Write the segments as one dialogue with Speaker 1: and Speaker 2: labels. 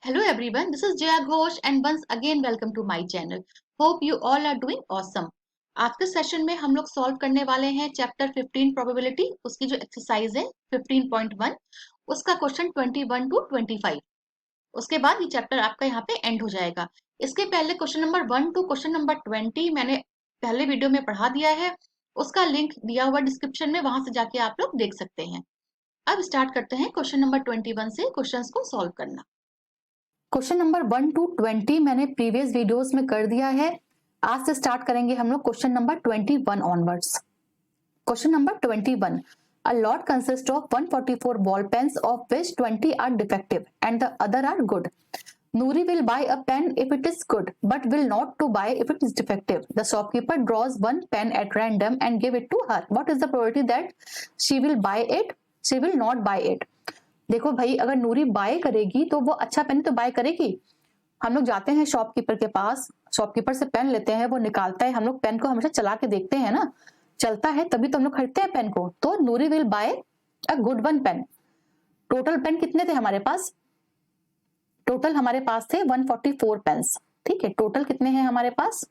Speaker 1: Hello everyone, this is Jaya Ghosh and once again welcome to my channel. Hope you all are doing awesome. आज के session में हम लोग solve करने वाले हैं चैप्टर 15 प्रोबेबिलिटी, उसकी जो एक्सरसाइज है 15.1, उसका क्वेश्चन 21 to 25। उसके बाद ये चैप्टर आपका यहाँ पे एंड हो जाएगा। इसके पहले question number 1 to question number 20 मैंने पहले वीडियो में पढ़ा दिया है, उसका लिंक दिया हुआ डिस्क्रिप्शन में, वहां से जाके आप लोग देख सकते हैं। अब स्टार्ट करते हैं क्वेश्चन नंबर 21 से क्वेश्चंस को सॉल्व करना। क्वेश्चन नंबर 1 to 20 मैंने प्रीवियस वीडियोस में कर दिया है। आज से स्टार्ट करेंगे हम लोग question number 21 onwards. Question number 21, a lot consist of 144 ball pens of which 20 are defective and the other are good. Noori will buy a pen if it is good, but will not to buy if it is defective. The shopkeeper draws one pen at random and give it to her. What is the probability that she will buy it? She will not buy it. देखो भाई, अगर नूरी bye करेगी तो वो अच्छा pen तो bye करेगी। हम लोग जाते हैं शॉपकीपर के पास, शॉपकीपर से पेन लेते हैं, वो निकालता है, हम लोग पेन को हमेशा चला के देखते हैं ना, चलता है तभी तो हम लोग खरीदते हैं पेन को। तो Noori will buy a good one pen. Total pen कितने थे हमारे पास? टोटल हमारे पास थे 144 पेन्स। ठीक है, टोटल कितने हैं हमारे पास?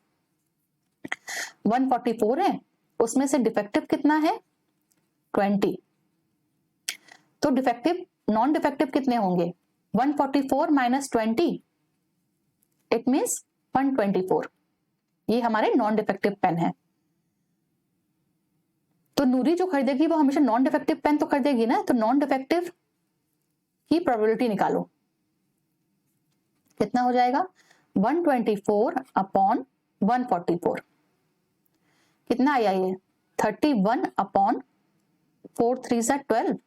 Speaker 1: 144 है। उसमें से डिफेक्टिव कितना है? 20। तो डिफेक्टिव नॉन डिफेक्टिव कितने होंगे? 144 माइनस 20, इट मीन्स 124। ये हमारे नॉन डिफेक्टिव पेन है। तो नूरी जो खरीदेगी वो हमेशा नॉन डिफेक्टिव पेन तो खरीदेगी ना, तो नॉन डिफेक्टिव की प्रोबेबिलिटी निकालो। कितना हो जाएगा? 124 अपॉन 144। कितना आया ये? 31 अपॉन 4 3 सा 12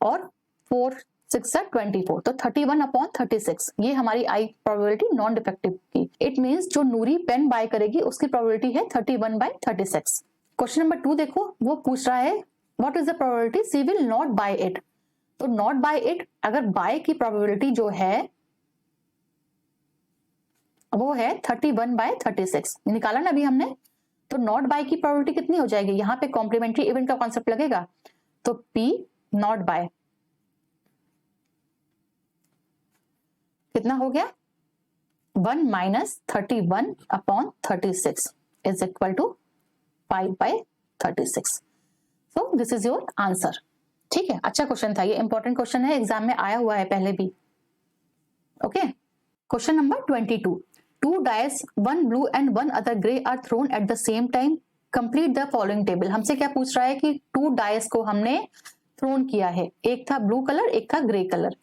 Speaker 1: और 4 6 सा 24, तो 31 अपॉन 36। ये हमारी आई प्रोबेबिलिटी नॉन डिफेक्टिव की। इट मींस जो नूरी पेन बाय करेगी उसकी प्रोबेबिलिटी है 31/36। क्वेश्चन नंबर 2 देखो, वो पूछ रहा है what is the probability she will not buy it. तो नॉट बाय इट, अगर बाय की प्रोबेबिलिटी जो है वो है 31/36, निकाला ना अभी हमने। तो नॉट बाय की प्रोबेबिलिटी कितनी हो जाएगी? यहाँ पे कॉम्प्लीमेंट्री इवेंट का कॉन्सेप्ट लगेगा, तो P नॉट बाय कितना हो गया? 1 minus 31 upon 36 is equal to 5/36। So this is your answer. ठीक है, अच्छा क्वेश्चन था, ये इंपॉर्टेंट क्वेश्चन है, एग्जाम में आया हुआ है पहले भी। Okay, question number 22, 2 dice, 1 blue and 1 other grey are thrown at the same time, complete the following table. हमसे क्या पूछ रहा है कि 2 डाइस को हमने थ्रोन किया है, एक था ब्लू कलर एक था grey colour.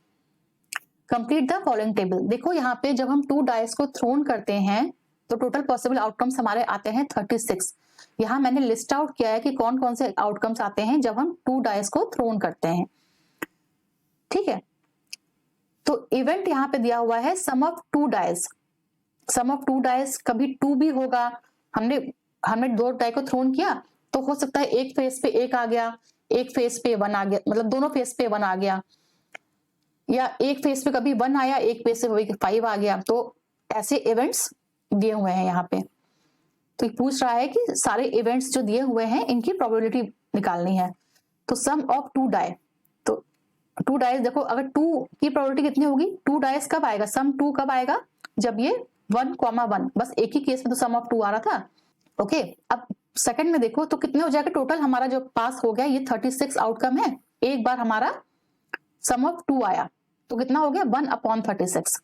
Speaker 1: Complete the following table. देखो यहाँ पे जब हम 2 डाइस को थ्रोन करते हैं तो टोटल पॉसिबल आउटकम्स हमारे आते हैं 36। यहाँ मैंने लिस्ट आउट किया है कि कौन कौन से आउटकम्स आते हैं जब हम 2 डाइस को थ्रोन करते हैं। ठीक है, तो इवेंट यहाँ पे दिया हुआ है sum of 2 dice. Sum of 2 dice कभी 2 भी होगा। हमने 2 डाई को थ्रोन किया तो हो सकता है एक फेस पे 1 आ गया, एक फेस पे 1 आ गया, मतलब दोनों फेस पे 1 आ गया, या एक फेस पे कभी 1 आया, एक फेस पे 5 आ गया। तो ऐसे इवेंट्स दिए हुए हैं यहाँ पे। तो पूछ रहा है कि सारे इवेंट्स जो दिए हुए हैं इनकी प्रोबेबिलिटी निकालनी है। तो सम ऑफ 2 डाई, तो 2 डाइस देखो, अगर 2 की प्रोबेबिलिटी कितनी होगी? 2 डाइस कब आएगा? सम 2 कब आएगा? जब ये 1,1, बस एक ही केस में तो सम ऑफ 2 आ रहा था। ओके, अब सेकंड में देखो तो कितने हो जाएगा? टोटल हमारा जो पास हो गया ये 36 आउटकम है। एक बार हमारा सम ऑफ 2 आया तो कितना हो गया? 1/36।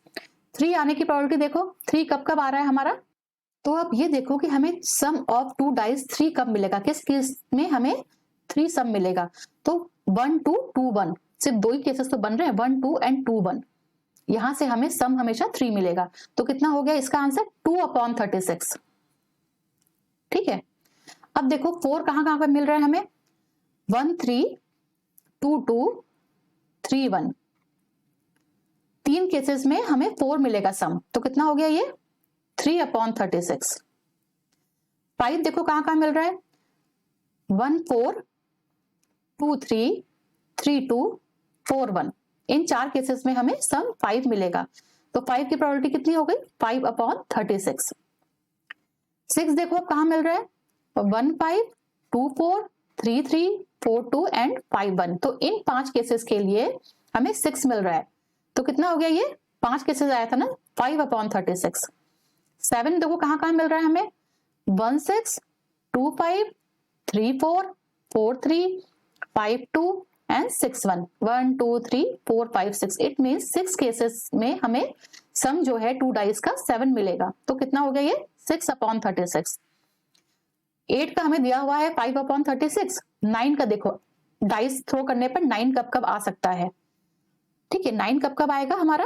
Speaker 1: 3 आने की प्रोबेबिलिटी देखो, 3 कब कब आ रहा है हमारा? तो अब ये देखो कि हमें सम ऑफ 2 डाइस 3 कब मिलेगा, किस केस में हमें 3 सम मिलेगा? तो 1 2 2 1, सिर्फ 2 ही केसेस तो बन रहे हैं, 1 2 एंड 2 1। यहां से हमें सम हमेशा 3 मिलेगा। तो कितना हो गया इसका आंसर? 2/36। ठीक है, अब देखो 4 कहां कहां पे मिल रहा है हमें? 1 3 2 2 3 1, 3 केसेस में हमें 4 मिलेगा सम। तो कितना हो गया ये? 3/36। 5 देखो कहां कहां मिल रहा है? 1 4 2 3 3 2 4 1, इन 4 केसेस में हमें सम 5 मिलेगा। तो 5 की प्रोबेबिलिटी कितनी हो गई? 5/36। 6 देखो अब कहां मिल रहा है? 1 5 2 4 3 3 4 2 एंड 5 1। तो इन 5 केसेस के लिए हमें 6 मिल रहा है। तो कितना हो गया ये 5 केसेस आया था ना 5/36। 7 देखो कहाँ कहाँ मिल रहा है हमें 1 6 2 5 3 4 4 3 5 2 एंड 6 1 1 2 3 4 5 6। इट मीन्स 6 केसेस में हमें सम जो है 2 डाइस का 7 मिलेगा। तो कितना हो गया ये 6/36। 8 का हमें दिया हुआ है 5/36। 9 का देखो डाइस थ्रो करने पर 9 कब कब आ सकता है, ठीक है। 9 कब कब आएगा हमारा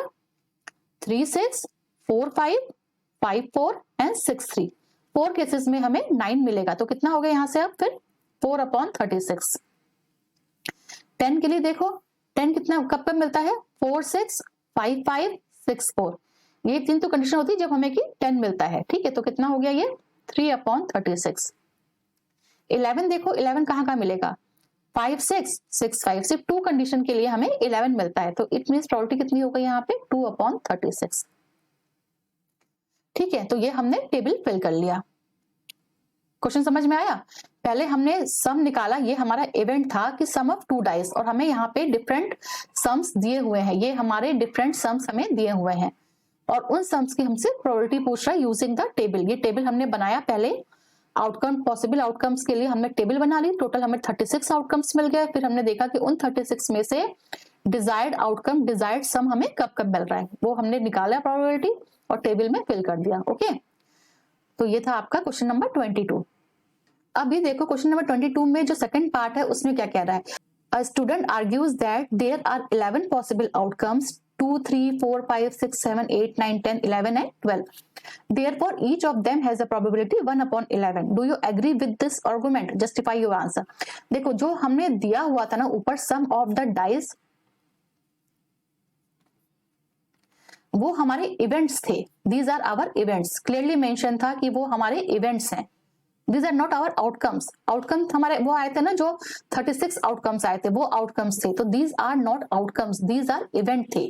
Speaker 1: 3 6 4 5 5 4 एंड 6 3। 4 केसेस में हमें 9 मिलेगा। तो कितना हो गया यहां से अब फिर 4/36। 10 के लिए देखो 10 कितना कब कब मिलता है 4 6 5 5 6 4। ये 3 तो कंडीशन होती है जब हमें कि 10 मिलता है, ठीक है। तो कितना हो गया ये 3/36। 11 देखो 11 कहाँ कहाँ मिलेगा 5 6 6 5। सिर्फ 2 कंडीशन के लिए हमें 11 मिलता है। तो इट मीन्स प्रोबेबिलिटी कितनी हो गई यहाँ पे 2/36, ठीक है। तो ये हमने टेबल फिल कर लिया। क्वेश्चन समझ में आया। पहले हमने सम निकाला, ये हमारा इवेंट था कि सम ऑफ 2 डाइस, और हमें यहाँ पे डिफरेंट सम्स दिए हुए हैं। ये हमारे डिफरेंट सम्स हमें दिए हुए हैं और उन सम्स की हमसे प्रोबेबिलिटी पूछ रहा है यूजिंग द टेबल। ये टेबल हमने बनाया पहले, आउटकम पॉसिबल आउटकम्स के लिए हमने टेबल बना ली। टोटल हमें 36 आउटकम्स मिल गए। फिर हमने देखा कि उन 36 में से डिजायर्ड आउटकम डिजायर्ड सम हमें कब कब मिल रहा है वो हमने निकाला प्रोबेबिलिटी और टेबल में फिल कर दिया। ओके, तो ये था आपका क्वेश्चन नंबर 22। अब ये देखो क्वेश्चन नंबर 22 में जो सेकंड पार्ट है उसमें क्या कह रहा है। A student argues that there are 11 possible outcomes 2 3 4 5 6 7 8 9 10 11 and 12. Therefore, each of them has a probability 1/11. Do you agree with this argument? Justify your answer. देखो जो हमने दिया हुआ था ना ऊपर सम ऑफ द डाइस, वो हमारे इवेंट्स थे। These are our events. Clearly mention था कि वो हमारे इवेंट्स हैं। These are not our outcomes. Outcomes हमारे वो आए थे ना जो 36 आउटकम्स आए थे वो आउटकम्स थे। तो these are not outcomes, these are event थे।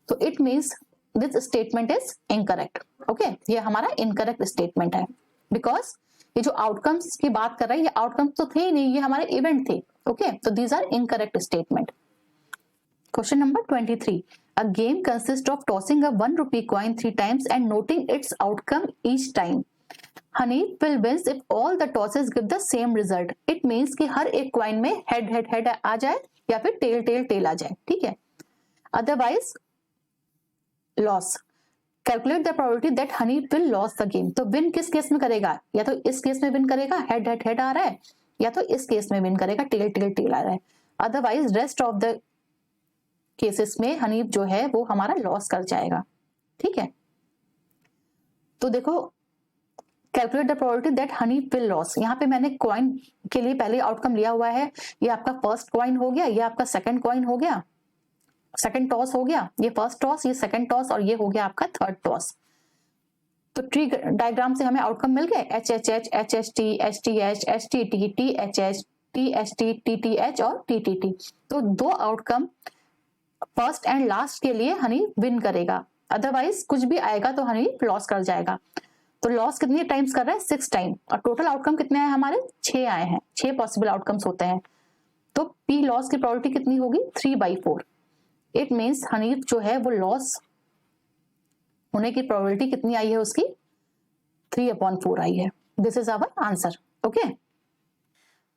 Speaker 1: तो it means this statement is incorrect. Okay, ये हमारा इनकरेक्ट स्टेटमेंट है बिकॉज ये जो आउटकम्स की बात कर रहा है ये आउटकम्स तो थे ही नहीं, ये हमारे इवेंट थे। ओके, तो these are incorrect statement. Question number 23. A game consists of tossing a 1 rupee coin 3 times and noting its outcome each time. Hanif will win if all the tosses give the same result. It means कि हर एक coin में head head head आ जाए या फिर tail tail tail आ जाए, ठीक है। Otherwise loss. Calculate the probability that Hanif will lose the game. तो win किस केस में करेगा, या तो इस केस में win करेगा head head head आ रहा है, या तो इस केस में win करेगा tail tail tail आ रहा है। Otherwise rest of the cases में हनीफ जो है वो हमारा लॉस कर जाएगा, ठीक है। तो देखो calculate the probability that Hanif will loss. यहाँ पे मैंने कॉइन के लिए पहले आउटकम लिया हुआ है। ये आपका फर्स्ट कॉइन हो गया, ये आपका सेकंड कॉइन हो गया, सेकंड टॉस हो गया, ये फर्स्ट टॉस, ये सेकंड टॉस और ये हो गया आपका थर्ड टॉस। तो ट्री डायग्राम से हमें आउटकम मिल गए H H H H H T H T H H T T T H H T H T T T H और टी टी टी। तो 2 आउटकम फर्स्ट एंड लास्ट के लिए Honey win करेगा, otherwise कुछ भी आएगा तो हनी लॉस कर जाएगा। तो लॉस कितने टाइम्स कर रहा है 6 टाइम, और टोटल आउटकम कितने आए हमारे 6 आए हैं। 6 पॉसिबल आउटकम्स होते हैं। तो पी लॉस की प्रोबेबिलिटी कितनी होगी 3/4। इट मीन्स हनीफ जो है वो लॉस होने की प्रोबेबिलिटी कितनी आई है उसकी 3/4 आई है। This is our answer. Okay,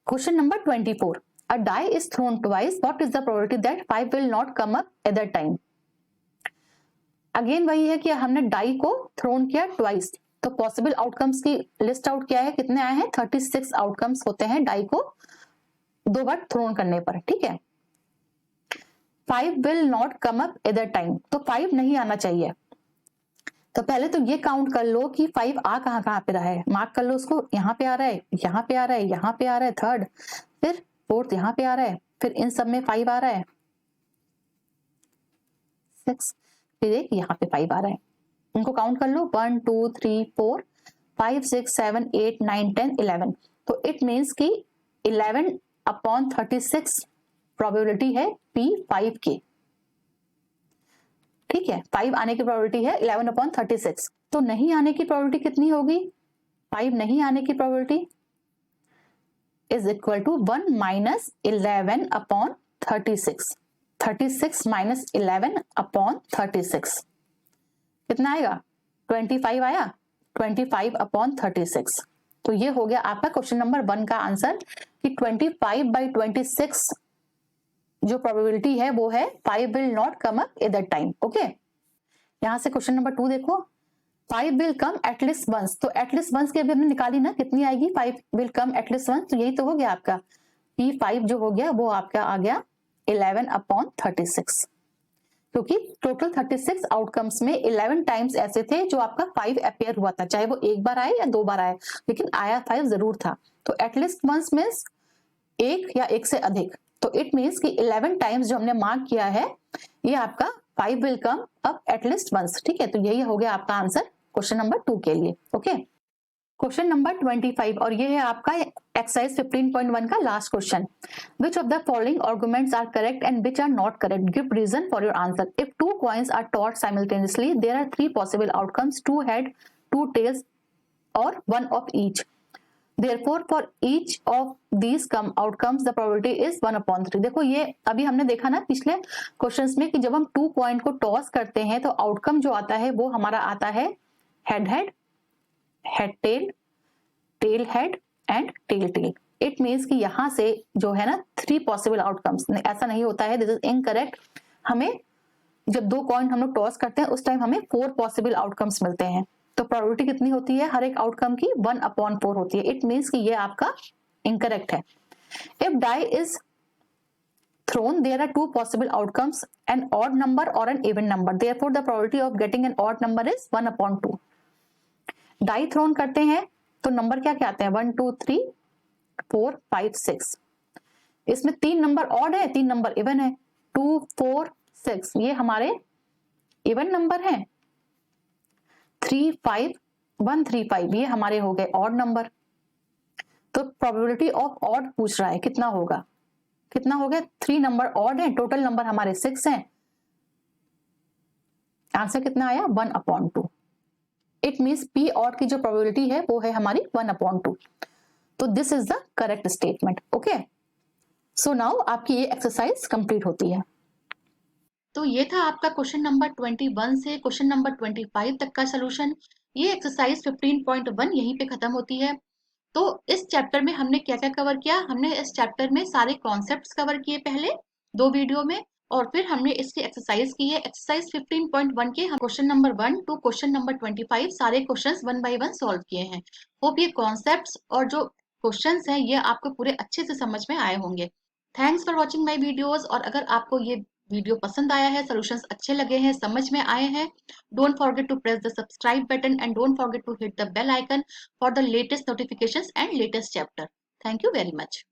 Speaker 1: question number 24. A die is thrown twice. What is the probability that 5 will not come up at that time? Again वही है कि हमने डाई को थ्रोन किया ट्वाइस। तो पॉसिबल आउटकम्स की लिस्ट आउट किया है, कितने आए हैं 36 आउटकम्स होते हैं डाई को 2 बार थ्रोन करने पर, ठीक है। 5 will not come up at that time. तो 5 नहीं आना चाहिए। तो पहले तो ये काउंट कर लो कि 5 आ कहाँ पे रहा है, मार्क कर लो उसको। यहाँ पे आ रहा है, यहाँ पे आ रहा है, यहाँ पे आ रहा है थर्ड, फिर फोर्थ यहाँ पे आ रहा है, फिर इन सब में 5 आ रहा है 6, फिर एक यहाँ पे 5 आ रहा है। इनको काउंट कर लो 1 2 3 4 5 6 7 8 9 10 11। तो इट मीन्स कि 11/36 प्रोबेबिलिटी है P5 की, ठीक है। 5 आने की प्रोबेबिलिटी है 11/36। तो नहीं आने की प्रोबेबिलिटी कितनी होगी, 5 नहीं आने की probability is equal to 1 - 11/36। 36 minus 11 upon 36 कितना आएगा? 25 आया, 25 अपॉन 36। तो ये हो गया आपका क्वेश्चन नंबर 1 का आंसर कि 25/26 जो प्रोबेबिलिटी है वो है 5 will not come up at that time. Okay, यहां से क्वेश्चन नंबर 2 देखो, 5 विल कम एटलीस्ट वंस। तो एटलीस्ट वंस की अभी हमने निकाली ना, कितनी आएगी? 5 विल कम एटलीस्ट वंस, तो यही तो हो गया आपका P5 जो हो गया वो आपका आ गया 11 अपॉन 36, क्योंकि टोटल 36 आउटकम्स में 11 टाइम्स ऐसे थे जो आपका 5 अपीयर हुआ था, चाहे वो एक बार आए या 2 बार आए, लेकिन आया 5 जरूर था। तो एटलीस्ट वंस मीन्स एक या एक से अधिक, तो इट मीन्स कि 11 टाइम्स जो हमने मार्क किया है ये आपका 5 will come up at least once. ठीक है, तो यही हो गया आपका आंसर क्वेश्चन नंबर 2 के लिए। ओके, क्वेश्चन नंबर 25 और ये है आपका एक्सरसाइज 15.1 का last question. Which of the following arguments are correct and which are not correct, give reason for your answer. If 2 coins are tossed simultaneously, there are 3 possible outcomes: 2 head, 2 tails, or 1 of each. Therefore, for each of these outcomes, the probability is 1/3. देखो ये अभी हमने देखा ना पिछले questions में कि जब हम 2 कॉइन को टॉस करते हैं तो आउटकम जो आता है वो हमारा आता है head head, head tail, tail head and tail tail. It means कि यहां से जो है ना 3 पॉसिबल आउटकम्स, ऐसा नहीं होता है, दिस इज इनकरेक्ट। हमें जब 2 कॉइन हम लोग टॉस करते हैं उस टाइम हमें 4 पॉसिबल आउटकम्स मिलते हैं। तो प्रोबेबिलिटी कितनी होती है हर एक आउटकम की? 1/4 होती है। इट मीन्स कि ये आपका इनकरेक्ट है। If die is thrown, there are 2 possible outcomes, an odd number और an even number, therefore the probability of getting an odd number is 1/2। Die thrown करते हैं तो नंबर क्या क्या आते हैं? 1 2 3 4 5 6। इसमें 3 नंबर ऑड है, 3 नंबर इवन है। 2 4 6 ये हमारे इवन नंबर हैं। 3 5 1 3 5 ये हमारे हो गए ऑड नंबर। तो प्रोबेबिलिटी ऑफ ऑड पूछ रहा है, कितना होगा? कितना हो गया? 3 नंबर ऑड है, टोटल नंबर हमारे 6 हैं। आंसर कितना आया? 1/2। इट मीन्स पी ऑड की जो प्रोबेबिलिटी है वो है हमारी 1/2। तो this is the correct statement. Okay, so now आपकी ये एक्सरसाइज कंप्लीट होती है।
Speaker 2: तो ये था आपका क्वेश्चन नंबर 21 से क्वेश्चन नंबर 25 तक का सोल्यूशन। ये एक्सरसाइज 15.1 यहीं पे खत्म होती है। तो इस चैप्टर में हमने क्या क्या कवर किया? हमने इस चैप्टर में सारे कॉन्सेप्ट्स कवर किए पहले 2 वीडियो में, और फिर हमने इसकी एक्सरसाइज की है। एक्सरसाइज 15.1 के हम question number 1 to question number 25 सारे क्वेश्चंस 1 बाय 1 सॉल्व किए हैं। होप ये कॉन्सेप्ट्स और जो क्वेश्चंस हैं ये आपको पूरे अच्छे से समझ में आए होंगे। Thanks for watching my videos. और अगर आपको ये वीडियो पसंद आया है, सॉल्यूशंस अच्छे लगे हैं, समझ में आए हैं, don't forget to press the subscribe button and don't forget to hit the bell icon for the latest notifications and latest chapter. Thank you very much.